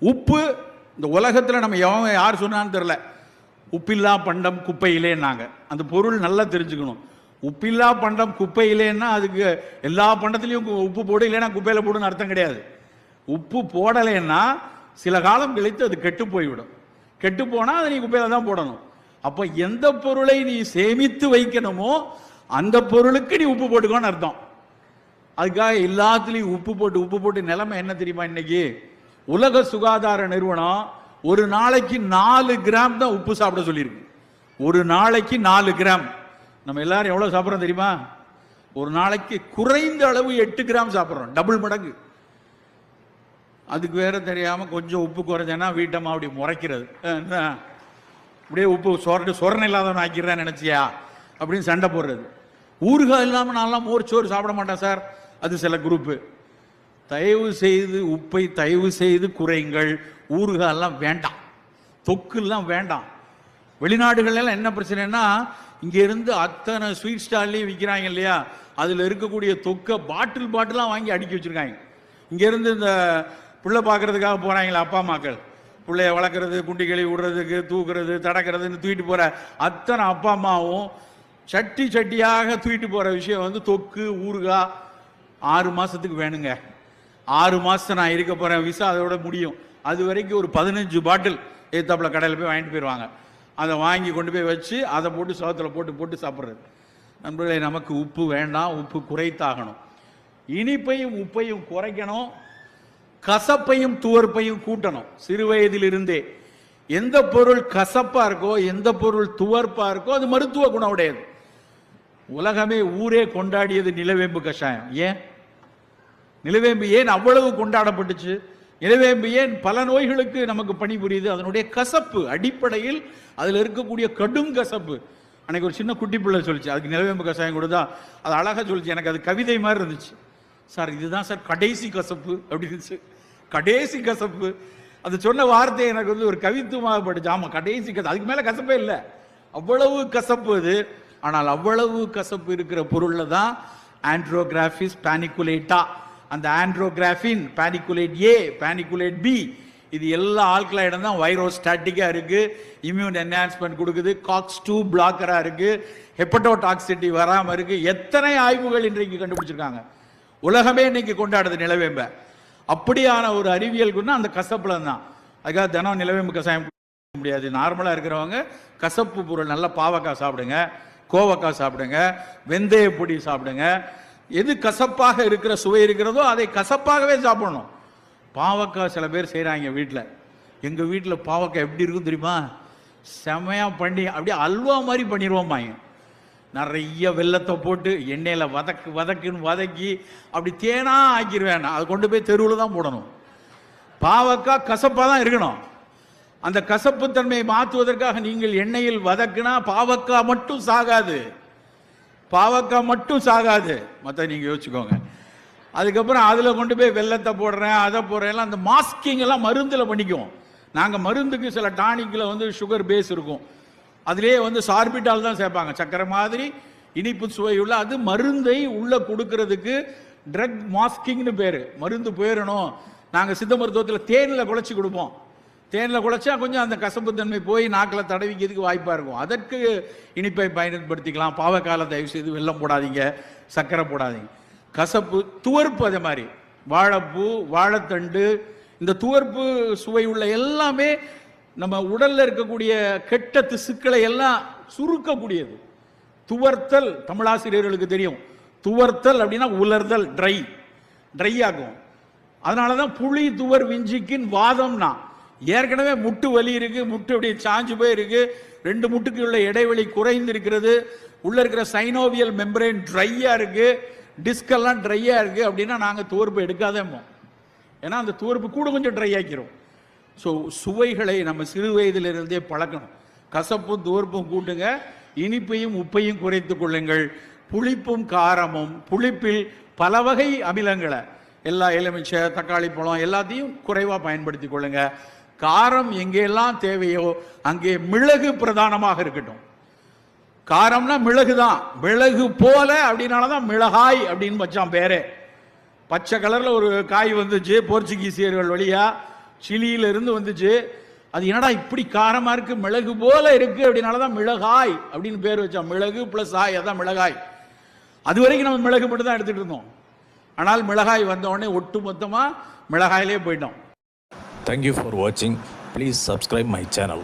உப்பு இந்த உலகத்தில் நம்ம யார் சொன்னான்னு தெரில, உப்பில்லா பண்டம் குப்பையிலேன்னாங்க. அந்த பொருள் நல்லா தெரிஞ்சுக்கணும். உப்பில்லா பண்டம் குப்பையிலேன்னா அதுக்கு எல்லா பண்டத்துலேயும் உப்பு போடு, இல்லைன்னா குப்பையில் போடுன்னு அர்த்தம் கிடையாது. உப்பு போடலைன்னா சில காலம் கழித்து அது கெட்டு போய்விடும். கெட்டு போனால் அதை நீ குப்பையில் தான் போடணும். அப்போ எந்த பொருளை நீ சேமித்து வைக்கணுமோ அந்த பொருளுக்கு நீ உப்பு போட்டுக்கோன்னு அர்த்தம். அதுக்காக எல்லாத்துலேயும் உப்பு போட்டு நிலைமை என்ன தெரியுமா? இன்னைக்கு உலக சுகாதார நிறுவனம் ஒரு நாளைக்கு 4 கிராம் தான் உப்பு சாப்பிட சொல்லியிருக்கு. ஒரு நாளைக்கு 4 கிராம். நம்ம எல்லாரும் எவ்வளோ சாப்பிட்றோம் தெரியுமா? ஒரு நாளைக்கு குறைந்த அளவு 8 கிராம் சாப்பிட்றோம், டபுள் மடங்கு. அதுக்கு வேற தெரியாமல் கொஞ்சம் உப்பு குறைஞ்சேன்னா வீட்டம்மா அப்படி முறைக்கிறது, அப்படியே உப்பு சொரணை இல்லாதவன் ஆக்கிடுறேன்னு நினச்சியா அப்படின்னு சண்டை போடுறது. ஊறுகாய் இல்லாமல் நான்லாம் மோர்ச்சோறு சாப்பிட மாட்டேன் சார், அது சில குரூப்பு. தயவு செய்து உப்பை தயவு செய்து குறைங்கள். ஊறுகாயெல்லாம் வேண்டாம், தொக்குலாம் வேண்டாம். வெளிநாடுகள்லாம் என்ன பிரச்சனைன்னா, இங்கேருந்து அத்தனை ஸ்வீட் ஸ்டால்லையும் விற்கிறாங்க இல்லையா, அதில் இருக்கக்கூடிய தொக்கை பாட்டிலாக வாங்கி அடுக்கி வச்சுருக்காங்க. இங்கேருந்து இந்த பிள்ளை பார்க்குறதுக்காக போகிறாங்களே அப்பா அம்மாக்கள், பிள்ளைய வளர்க்குறது, குண்டி கழுவி விடுறதுக்கு, தூக்குறது, தடக்கிறதுன்னு தூக்கிட்டு போகிற அத்தனை அப்பா அம்மாவும் சட்டியாக தூக்கிட்டு போகிற விஷயம் வந்து தொக்கு ஊறுகாய். 6 மாதத்துக்கு வேணுங்க. 6 மாதம் நான் இருக்க போகிறேன், விசா அதோட முடியும். அது வரைக்கும் ஒரு 15 பாட்டில் ஏத்தாப்பில் கடையில் போய் வாங்கிட்டு போயிடுவாங்க. அதை வாங்கி கொண்டு போய் வச்சு அதை போட்டு சோத்தில் போட்டு சாப்பிட்றது. நண்பர்களே, நமக்கு உப்பு வேண்டாம், உப்பு குறைத்தாகணும். இனிப்பையும் உப்பையும் குறைக்கணும், கசப்பையும் துவர்ப்பையும் கூட்டணும். சிறு வயதிலிருந்தே எந்த பொருள் கசப்பாக இருக்கோ, எந்த பொருள் துவர்ப்பாக இருக்கோ அது மருத்துவ குணம் உடையது. உலகமே ஊரே கொண்டாடியது நிலவேம்பு கஷாயம். ஏன் நிலவேம்பு ஏன் அவ்வளவு கொண்டாடப்பட்டுச்சு? நிலவேம்பு ஏன் பல நோய்களுக்கு நமக்கு பணிபுரியுது? அதனுடைய கசப்பு அடிப்படையில் அதில் இருக்கக்கூடிய கடும் கசப்பு. அன்னைக்கு ஒரு சின்ன குட்டி பிள்ளை சொல்லிச்சு, அதுக்கு நிலவேம்பு கஷாயம் கொடுத்தா அது அழகாக சொல்லிச்சு. எனக்கு அது கவிதை மாதிரி இருந்துச்சு. சார் இதுதான் சார் கடைசி கசப்பு அப்படின்னு. கடைசி கசப்பு, அது சொன்ன வார்த்தை எனக்கு வந்து ஒரு கவித்துவமாக பட்டுச்சு. ஆமாம், கடைசி கசப்பு, அதுக்கு மேலே கசப்பே இல்லை, அவ்வளவு கசப்பு அது. ஆனால் அவ்வளவு கசப்பு இருக்கிற பொருளில் தான் ஆண்ட்ரோகிராஃபிஸ் பானிகுலேட்டா, அந்த ஆண்ட்ரோகிராஃபின், பானிகுலேட் ஏ, பானிகுலேட் பி, இது எல்லா ஆல்கலைடும் தான் வைரோஸ்டாட்டிக்காக இருக்குது, இம்யூன் என்ஹான்ஸ்மெண்ட் கொடுக்குது, காக்ஸ்2 பிளாக்கராக இருக்குது, ஹெப்படோடாக்சிட்டி வராமல் இருக்குது. எத்தனை ஆய்வுகள் இன்றைக்கு கண்டுபிடிச்சிருக்காங்க. உலகமே இன்னைக்கு கொண்டாடுது நிலவேம்பை. அப்படியான ஒரு அறிவியல் குணம் அந்த கசப்புல தான். அதுக்காக தினம் நிலவேம்பு கசாயம் முடியாது. நார்மலாக இருக்கிறவங்க கசப்பு பொருள் நல்லா பாவக்காய் சாப்பிடுங்க, கோவக்காய் சாப்பிடுங்க, வெந்தய பொடி சாப்பிடுங்க. எது கசப்பாக இருக்கிற சுவை இருக்கிறதோ அதை கசப்பாகவே சாப்பிடணும். பாவக்காய் சில பேர் செய்கிறாங்க வீட்டில். எங்கள் வீட்டில் பாவக்காய் எப்படி இருக்கும் தெரியுமா? செமையாக பண்ணி அப்படியே அல்வா மாதிரி பண்ணிடுவோம்மாங்க. நிறைய வெல்லத்தை போட்டு எண்ணெயில் வதக்கி அப்படி தேனாக ஆக்கிடுவேன். அதை கொண்டு போய் தெருவில் தான் போடணும். பாவக்காய் கசப்பாக தான் இருக்கணும். அந்த கசப்பு தன்மையை மாற்றுவதற்காக நீங்கள் எண்ணெயில் வதக்குனா பாவக்காய் மட்டும் சாகாது, பாவக்காய் மட்டும் சாகாது, மற்ற நீங்கள் யோசிச்சுக்கோங்க. அதுக்கப்புறம் அதில் கொண்டு போய் வெல்லத்தை போடுறேன், அதை போடுறேன். அந்த மாஸ்கிங் எல்லாம் மருந்தில் பண்ணிக்குவோம். நாங்கள் மருந்துக்கு சில டானிக்கில் வந்து சுகர் பேஸ் இருக்கும், அதிலே வந்து சார்பிட்டால் தான் சேர்ப்பாங்க, சக்கரை மாதிரி இனிப்பு சுவையுள்ள. அது மருந்தை உள்ளே கொடுக்கறதுக்கு ட்ரக் மாஸ்கிங்னு பேர். மருந்து போயிடணும். நாங்கள் சித்த மருத்துவத்தில் தேனில் குழச்சி கொடுப்போம். தேனில் குழச்சா கொஞ்சம் அந்த கசப்பு தன்மை போய் நாக்கில் தடவிக்கிறதுக்கு வாய்ப்பாக இருக்கும். அதற்கு இனிப்பை பயன்படுத்திக்கலாம். பாவக்கால தயவு செய்து வெல்லம் போடாதீங்க, சர்க்கரை போடாதீங்க. கசப்பு துவர்ப்பு அதே மாதிரி வாழைப்பூ, வாழைத்தண்டு, இந்த துவர்ப்பு சுவை உள்ள எல்லாமே நம்ம உடல்ல இருக்கக்கூடிய கெட்ட திசுக்களை எல்லாம் சுருக்கக்கூடியது. துவர்த்தல் தமிழாசிரியர்களுக்கு தெரியும். துவர்த்தல் அப்படின்னா உலர்தல், ட்ரை ஆகும். அதனால தான் புளி துவர் விஞ்சிக்கின் வாதம்னா. ஏற்கனவே முட்டு வலி இருக்கு, முட்டு அப்படியே சாஞ்சு போய் இருக்கு, 2 முட்டுக்கு உள்ள இடைவெளி குறைந்து இருக்கிறது, உள்ள இருக்கிற சைனோவியல் மெம்பரேன் ட்ரையா இருக்கு, டிஸ்கெல்லாம் ட்ரையா இருக்கு அப்படின்னா நாங்கள் துவர்ப்பு எடுக்காதேமோ. ஏன்னா அந்த துவர்ப்பு கூட கொஞ்சம் ட்ரை ஆக்கிரும். ஸோ சுவைகளை நம்ம சிறு வயதிலிருந்தே பழக்கணும். கசப்பும் துவர்ப்பும் கூட்டுங்க, இனிப்பையும் உப்பையும் குறைத்து கொள்ளுங்கள். புளிப்பும் காரமும், புளிப்பில் பல வகை அமிலங்களை, எல்லா எலுமிச்சை, தக்காளி பழம் எல்லாத்தையும் குறைவாக பயன்படுத்தி கொள்ளுங்க. காரம் எங்கெல்லாம் தேவையோ அங்கே மிளகு பிரதானமாக இருக்கட்டும். காரம்னா மிளகு தான், மிளகு போல அப்படின்னாலதான் மிளகாய் அப்படின்னு வச்சான் பேரே. பச்சை கலர்ல ஒரு காய் வந்துச்சு போர்ச்சுகீசியர்கள் வழியா, சிலியிலிருந்து வந்துச்சு. அது என்னடா இப்படி காரமாக இருக்கு, மிளகு போல இருக்கு, அப்படின்னால தான் மிளகாய் அப்படின்னு பேர் வச்சோம். மிளகு ப்ளஸ் ஆய், அதான் மிளகாய். அது வரைக்கும் நம்ம மிளகு மட்டும் தான் எடுத்துகிட்டு இருந்தோம். ஆனால் மிளகாய் வந்த உடனே ஒட்டு மொத்தமாக மிளகாயிலே போயிட்டோம். Thank you for watching. Please subscribe my channel.